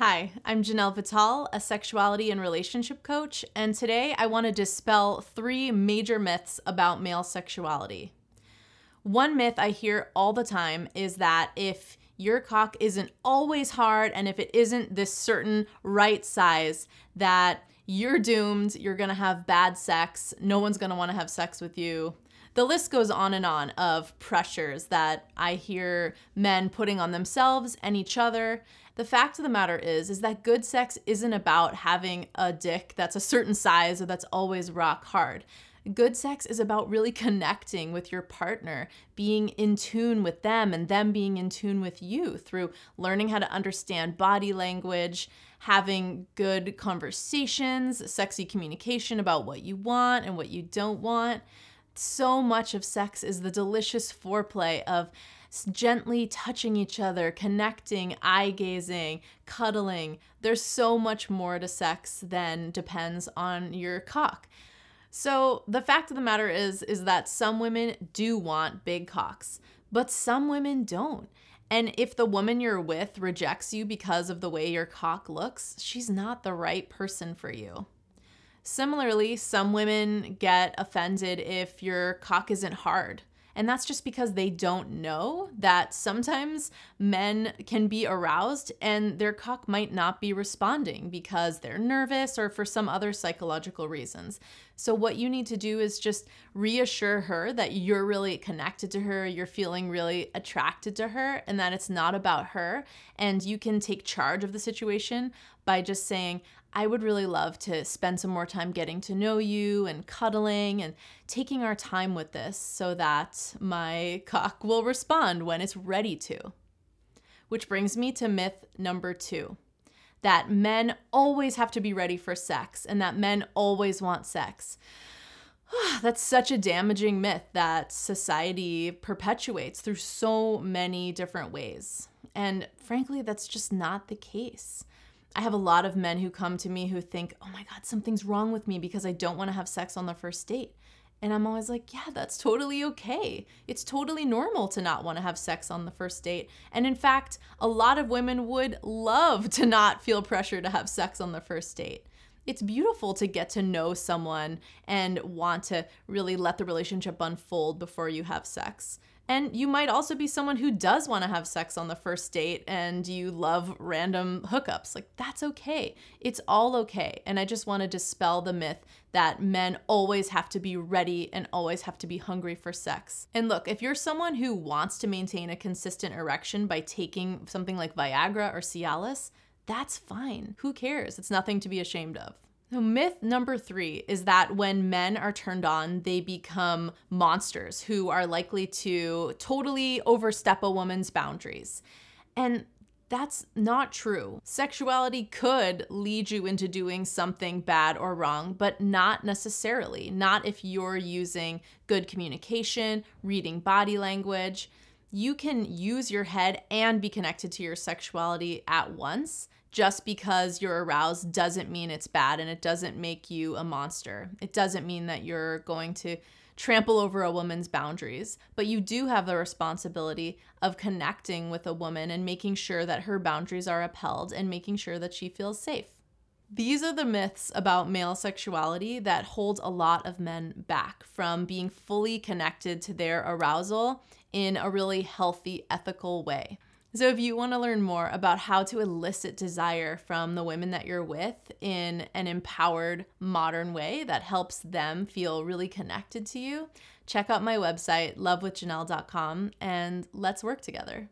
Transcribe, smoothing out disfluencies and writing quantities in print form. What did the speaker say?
Hi, I'm Janel Vitale, a sexuality and relationship coach, and today I want to dispel 3 major myths about male sexuality. One myth I hear all the time is that if your cock isn't always hard and if it isn't this certain right size, that you're doomed, you're gonna have bad sex, no one's gonna wanna have sex with you. The list goes on and on of pressures that I hear men putting on themselves and each other. The fact of the matter is that good sex isn't about having a dick that's a certain size or that's always rock hard. Good sex is about really connecting with your partner, being in tune with them and them being in tune with you through learning how to understand body language, having good conversations, sexy communication about what you want and what you don't want. So much of sex is the delicious foreplay of gently touching each other, connecting, eye gazing, cuddling. There's so much more to sex than depends on your cock. So the fact of the matter is that some women do want big cocks, but some women don't. And if the woman you're with rejects you because of the way your cock looks, she's not the right person for you. Similarly, some women get offended if your cock isn't hard. And that's just because they don't know that sometimes men can be aroused and their cock might not be responding because they're nervous or for some other psychological reasons. So what you need to do is just reassure her that you're really connected to her, you're feeling really attracted to her, and that it's not about her. And you can take charge of the situation by just saying, I would really love to spend some more time getting to know you and cuddling and taking our time with this so that my cock will respond when it's ready to. Which brings me to myth number 2, that men always have to be ready for sex and that men always want sex. That's such a damaging myth that society perpetuates through so many different ways. And frankly, that's just not the case. I have a lot of men who come to me who think, oh my God, something's wrong with me because I don't want to have sex on the first date. And I'm always like, yeah, that's totally okay. It's totally normal to not want to have sex on the first date. And in fact, a lot of women would love to not feel pressure to have sex on the first date. It's beautiful to get to know someone and want to really let the relationship unfold before you have sex. And you might also be someone who does want to have sex on the first date and you love random hookups. Like, that's okay. It's all okay. And I just want to dispel the myth that men always have to be ready and always have to be hungry for sex. And look, if you're someone who wants to maintain a consistent erection by taking something like Viagra or Cialis, that's fine. Who cares? It's nothing to be ashamed of. So myth number 3 is that when men are turned on, they become monsters who are likely to totally overstep a woman's boundaries. And that's not true. Sexuality could lead you into doing something bad or wrong, but not necessarily. Not if you're using good communication, reading body language. You can use your head and be connected to your sexuality at once. Just because you're aroused doesn't mean it's bad, and it doesn't make you a monster. It doesn't mean that you're going to trample over a woman's boundaries, but you do have the responsibility of connecting with a woman and making sure that her boundaries are upheld and making sure that she feels safe. These are the myths about male sexuality that hold a lot of men back from being fully connected to their arousal in a really healthy, ethical way. So if you want to learn more about how to elicit desire from the women that you're with in an empowered, modern way that helps them feel really connected to you, check out my website, lovewithjanelle.com, and let's work together.